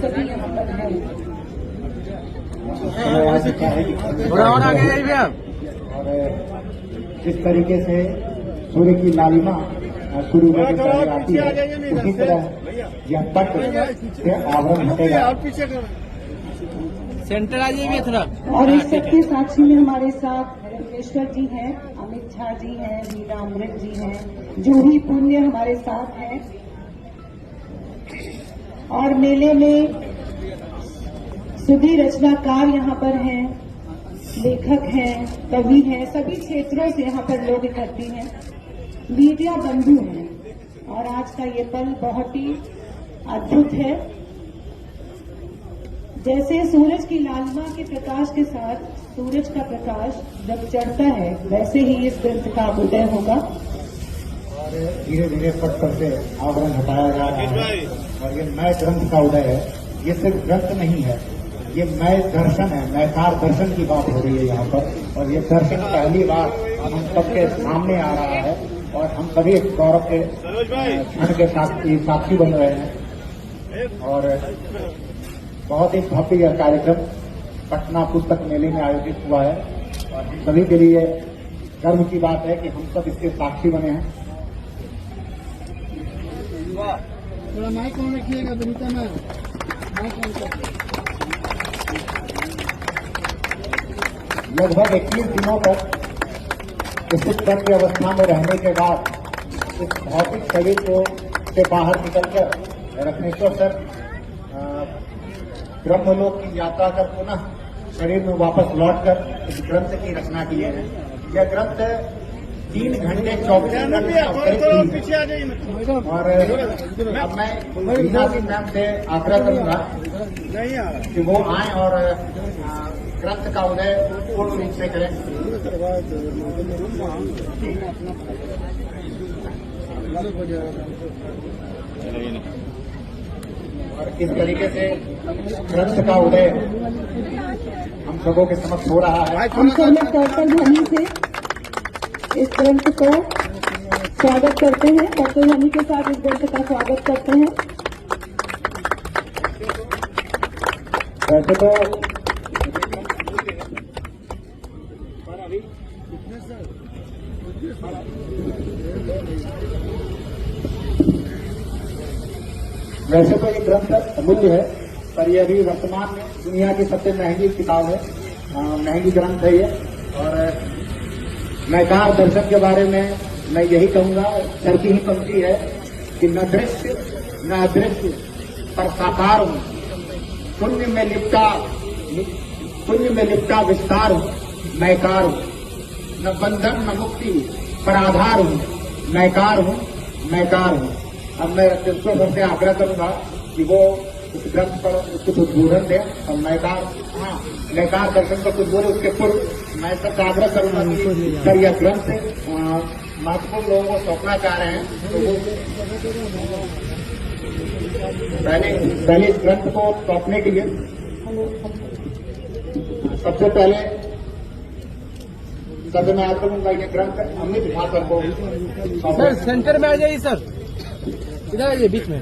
सभी यहाँ पर हैं। और आगे जाइए आप। और जिस तरीके से सूर्य की लालिमा शुरू होकर चली आती है, उसी तरह यह पट से आवरण हटेगा। सेंटर आ जाइए थोड़ा। और इस सबके साक्षी में हमारे साथ रत्नेश्वर जी हैं, अमित झा जी हैं, वीरा अमृत जी हैं, जूही पुण्य हमारे साथ हैं। और मेले में सभी रचनाकार यहाँ पर हैं, लेखक हैं, कवि हैं, सभी क्षेत्रों से यहाँ पर लोग इकट्ठे हैं, मीडिया बंधु हैं। और आज का ये पल बहुत ही अद्भुत है। जैसे सूरज की लालिमा के प्रकाश के साथ सूरज का प्रकाश जब चढ़ता है, वैसे ही इस ग्रंथ का उदय होगा। और धीरे धीरे पट पर से आवरण हटाया जा रहा है और ये नए ग्रंथ का उदय है। ये सिर्फ ग्रंथ नहीं है, ये नए दर्शन है, नयकार दर्शन की बात हो रही है यहाँ पर। और ये दर्शन पहली बार हम सबके सामने आ रहा है और हम सभी गौरव के क्षण के साक्षी बन रहे हैं। और बहुत ही भव्य यह कार्यक्रम पटना पुस्तक मेले में आयोजित हुआ है और हम सभी के लिए गर्व की बात है कि हम सब इसके साक्षी बने हैं। थोड़ा माइक ऑन रखिएगा बनीता मैम। लगभग 21 दिनों तक इस तक की अवस्था में रहने के बाद इस भौतिक शरीर को से बाहर निकलकर रत्नेश्वर सर ब्रह्मलोक की यात्रा कर पुनः शरीर में वापस लौटकर इस ग्रंथ की रचना किए हैं। यह ग्रंथ 3 घंटे 24 मिनट और अब मैं वीना सिंह मैम से आग्रह करूंगा कि वो आए और ग्रंथ का उदय पूर्ण रूप से करें। और किस तरीके से ग्रंथ का उदय हम सबों के समक्ष हो रहा है। हम सब लोग कर्तव्य ध्वनि से इस ग्रंथ को स्वागत करते हैं, कर्तव्य ध्वनि के साथ इस ग्रंथ का स्वागत करते हैं। वैसे तो ये ग्रंथ अमूल्य है, पर यह अभी वर्तमान में दुनिया की सबसे महंगी किताब है, महंगी ग्रंथ है ये। और नयकार दर्शन के बारे में मैं यही कहूंगा, सर की ही पंक्ति है कि न दृश्य न अदृश्य पर साकार हूं, शून्य में लिपटा विस्तार हूं, नयकार हूं, न बंधन न मुक्ति पर आधार हूं, नयकार हूं, नयकार हूं। अब मैं रत्नेश्वर सर से आग्रह करूंगा कि वो उस ग्रंथ पर कुछ उद्बोधन दें और नयकार दर्शन पर कुछ बोले। उसके पूर्व मैं सबसे आग्रह करूंगा कि सर यह ग्रंथ महत्वपूर्ण लोगों को सौंपना चाह रहे हैं, तो वो पहले इस ग्रंथ को सौंपने के लिए सबसे पहले सर मैं आग्रह करूंगा ये ग्रंथ अमित झा सर को। सर सेंटर में आ जाइए सर, इधर आइए बीच में।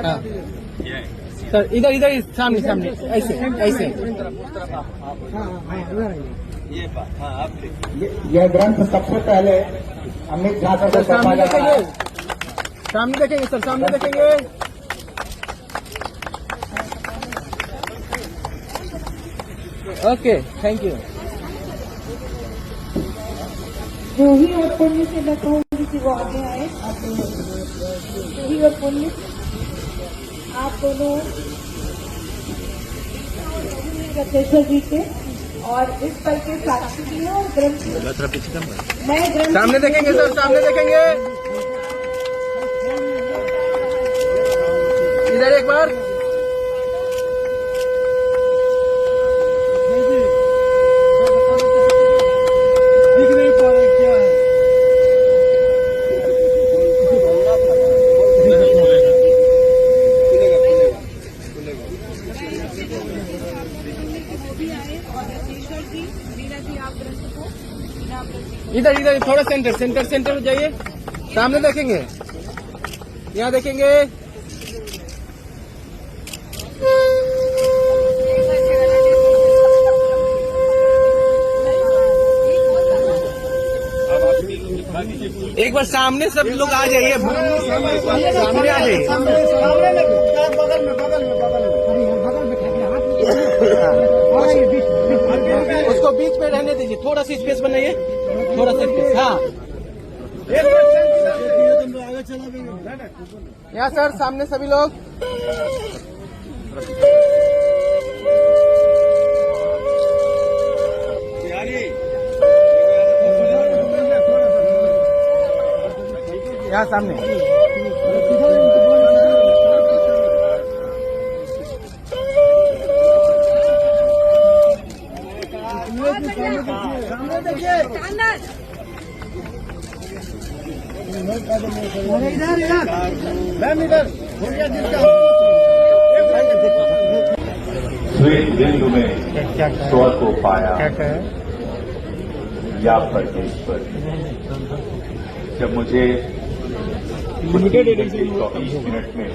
हाँ। सर इधर सामने सामने ऐसे ऐसे। यह ग्रंथ सबसे पहले अमित झा सर को सौंपा जा रहा है। सामने देखेंगे सर, सामने देखेंगे। Okay thank you. जूही और पुण्य से मैं कहूंगी कि वो आगे आए। आप दोनों जूही और पुण्य, आप दोनों रत्नेश्वर जी के और इस पल के साक्षी भी हैं। और ग्रंथ मैं ग्रंथ सामने देखेंगे सर, सामने देखेंगे। इधर एक बार। इधर थोड़ा सेंटर में जाइए, सामने देखेंगे। यहाँ देखेंगे। एक बार सामने सब लोग आ जाइए, सामने आ जाइए। उसको बीच में रहने दीजिए, थोड़ा सा स्पेस बनाइए, थोड़ा सा स्पेस। हाँ यहाँ सर, सामने सभी लोग। यहाँ सामने। स्वेत बिंदु में स्वर को पाया या परमेश्वर। जब मुझे 24 मिनट में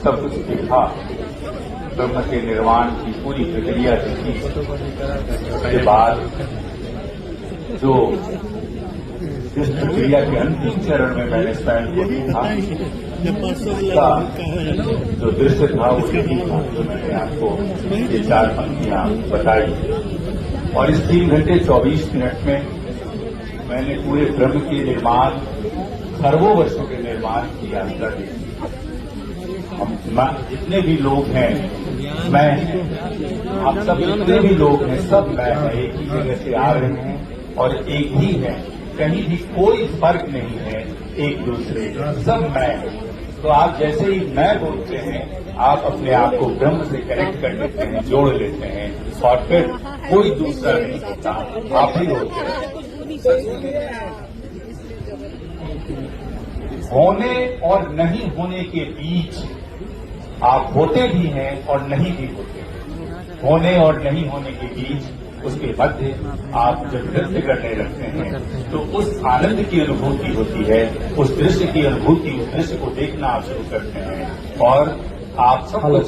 सब कुछ दिखा, ब्रह्म के निर्माण की पूरी प्रक्रिया देखी, उसके बाद जो इस प्रक्रिया के अंतिम चरण में मैंने स्वयं को देखा, उसका जो दृश्य था वो यही था जो मैंने आपको ये 4 पंक्तियां बताई। और इस 3 घंटे 24 मिनट में मैंने पूरे ब्रह्म के निर्माण, खरबों वर्षों के निर्माण की यात्रा देखी। हम जितने भी लोग हैं, मैं, आप सब जितने भी लोग हैं, सब मैं एक ही जगह से आ रहे हैं और एक ही है। कहीं भी कोई फर्क नहीं है एक दूसरे, सब मैं है। तो आप जैसे ही मैं बोलते हैं, आप अपने आप को ब्रह्म से कनेक्ट कर लेते हैं, जोड़ लेते हैं, और फिर कोई दूसरा नहीं होता, आप ही होते हैं। होने और नहीं होने के बीच आप होते भी हैं और नहीं भी होते। होने और नहीं होने के बीच, उसके मध्य आप जब नृत्य करने लगते हैं तो उस आनंद की अनुभूति होती है, उस दृश्य की अनुभूति, उस दृश्य को देखना आप शुरू करते हैं और आप सब कुछ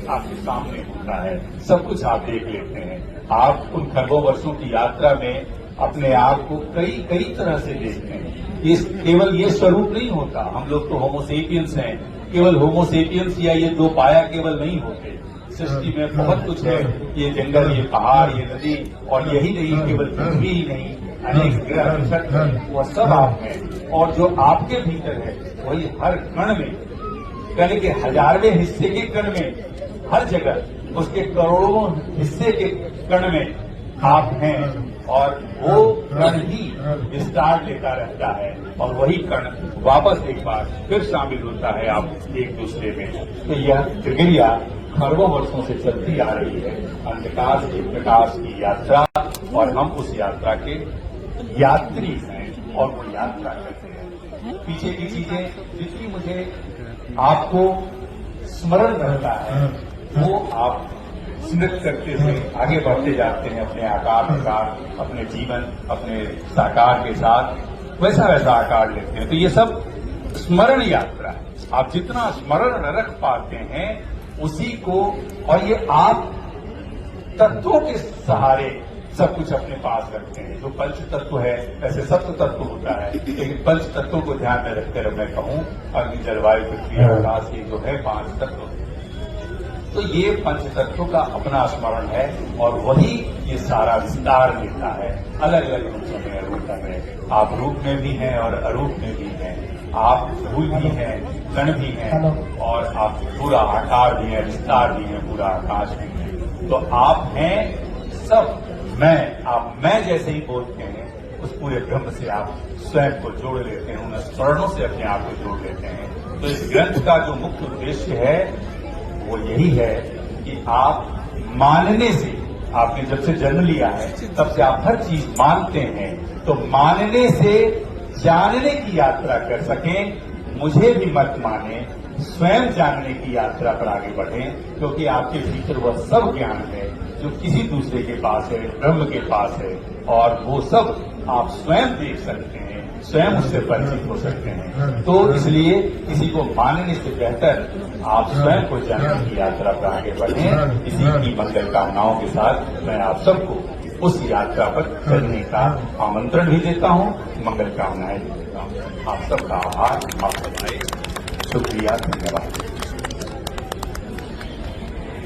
आपके सामने होता है, सब कुछ आप देख लेते हैं। आप उन खरबों वर्षों की यात्रा में अपने आप को कई तरह से देखते हैं। केवल ये स्वरूप नहीं होता, हम लोग तो होमोसेपियंस हैं, केवल होमोसेपियंस या ये 2 पाया केवल नहीं होते। सृष्टि में बहुत कुछ है, ये जंगल, ये पहाड़, ये नदी, और यही नहीं, केवल पृथ्वी ही नहीं, अनेक ग्रह नक्षत्र, वो सब आप हैं। और जो आपके भीतर है वही हर कण में, कण के 1000वें हिस्से के कण में, हर जगह उसके करोड़ों हिस्से के कण में आप हैं। और वो कण ही विस्तार लेता रहता है और वही कण वापस एक बार फिर शामिल होता है आप एक दूसरे में। तो यह प्रक्रिया खरबों वर्षों से चलती आ रही है, अंधकार से प्रकाश की यात्रा, और हम उस यात्रा के यात्री हैं और वो यात्रा करते हैं। पीछे की चीजें जितनी मुझे आपको स्मरण रहता है वो आप स्मृत करते हुए आगे बढ़ते जाते हैं अपने आकार, अपने जीवन, अपने साकार के साथ वैसा आकार लेते हैं। तो ये सब स्मरण यात्रा है। आप जितना स्मरण रख पाते हैं उसी को, और ये आप तत्वों के सहारे सब कुछ अपने पास रखते हैं। जो पंच तत्व है, ऐसे सप्त तत्व होता है, लेकिन पंच तत्वों को ध्यान में रखकर मैं कहूं, अग्नि, जलवायु, पृथ्वी, आकाश, ये जो है 5 तत्व, तो ये पंच तत्वों का अपना स्मरण है और वही ये सारा विस्तार लेता है अलग अलग रूपों में, रूपों में। आप रूप में भी हैं और अरूप में भी हैं, आप धूल भी हैं, कण भी हैं, और आप पूरा आकार भी है, विस्तार भी है, पूरा आकाश भी है। तो आप हैं सब मैं। आप मैं जैसे ही बोलते हैं उस पूरे ब्रह्म से आप स्वयं को जोड़ लेते हैं, उन स्मरणों से अपने आप को जोड़ लेते हैं। तो इस ग्रंथ का जो मुख्य उद्देश्य है वो यही है कि आप मानने से, आपने जब से जन्म लिया है तब से आप हर चीज मानते हैं, तो मानने से जानने की यात्रा कर सकें। मुझे भी मत माने, स्वयं जानने की यात्रा पर आगे बढ़ें, क्योंकि आपके भीतर वह सब ज्ञान है जो किसी दूसरे के पास है, ब्रह्म के पास है, और वो सब आप स्वयं देख सकते हैं, स्वयं उससे परिचित हो सकते हैं। तो इसलिए किसी को मानने से बेहतर आप स्वयं को जानने की यात्रा पर आगे बढ़ें। इसी की मंगल कामनाओं के साथ मैं आप सबको उस यात्रा पर चलने का आमंत्रण भी देता हूं, मंगल कामनाएं भी देता हूं। आप सबका आभार, आप सबका शुक्रिया, धन्यवाद।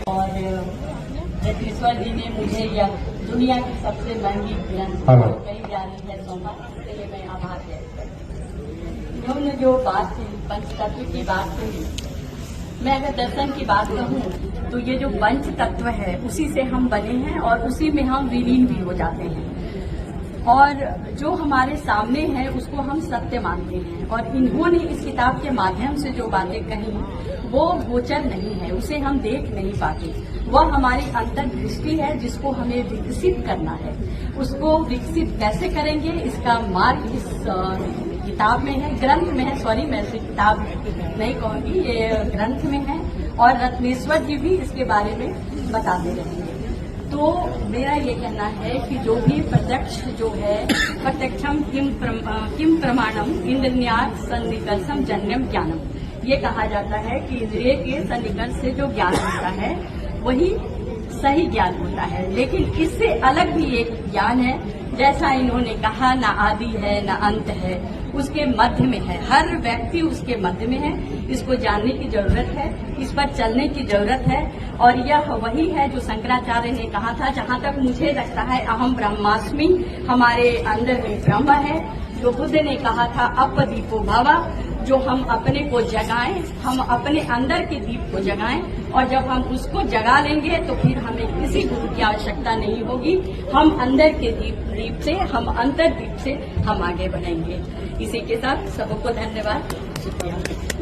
और जगदीश्वर जी ने मुझे यह दुनिया की सबसे महंगी ग्रंथ कई ज्ञानी है सौंपा, इसके लिए मैं आभार व्यक्त करती हूँ। इन्होंने जो बात की, पंचतत्व की बात कही, मैं अगर दर्शन की बात कहूँ तो ये जो पंच तत्व है उसी से हम बने हैं और उसी में हम विलीन भी हो जाते हैं। और जो हमारे सामने है उसको हम सत्य मानते हैं, और इन्होंने इस किताब के माध्यम से जो बातें कही वो गोचर नहीं है, उसे हम देख नहीं पाते। वह हमारी अंतर्दृष्टि है जिसको हमें विकसित करना है। उसको विकसित कैसे करेंगे, इसका मार्ग इस किताब में है, ग्रंथ में है। सॉरी, मैं इसे किताब नहीं कहूंगी, ये ग्रंथ में है, और रत्नेश्वर जी भी इसके बारे में बताते रहेंगे। तो मेरा ये कहना है कि जो भी प्रत्यक्ष जो है, प्रत्यक्षम किम प्रमाणम इंद्रियार्थ सन्निकर्षम जन्यम ज्ञानम, ये कहा जाता है कि इंद्रिय के सन्निकर्ष से जो ज्ञान होता है वही सही ज्ञान होता है। लेकिन इससे अलग भी एक ज्ञान है, जैसा इन्होंने कहा, न आदि है न अंत है, उसके मध्य में है। हर व्यक्ति उसके मध्य में है। इसको जानने की जरूरत है, इस पर चलने की जरूरत है। और यह वही है जो शंकराचार्य ने कहा था, जहाँ तक मुझे लगता है अहम ब्रह्मास्मि, हमारे अंदर में ब्रह्म है। जो बुद्ध ने कहा था अपदीपो भवा, जो हम अपने को जगाएं, हम अपने अंदर के दीप को जगाएं, और जब हम उसको जगा लेंगे तो फिर हमें किसी गुरु की आवश्यकता नहीं होगी। हम अंदर के दीप से, हम अंतर दीप से हम आगे बढ़ेंगे। इसी के साथ सबको धन्यवाद, शुक्रिया।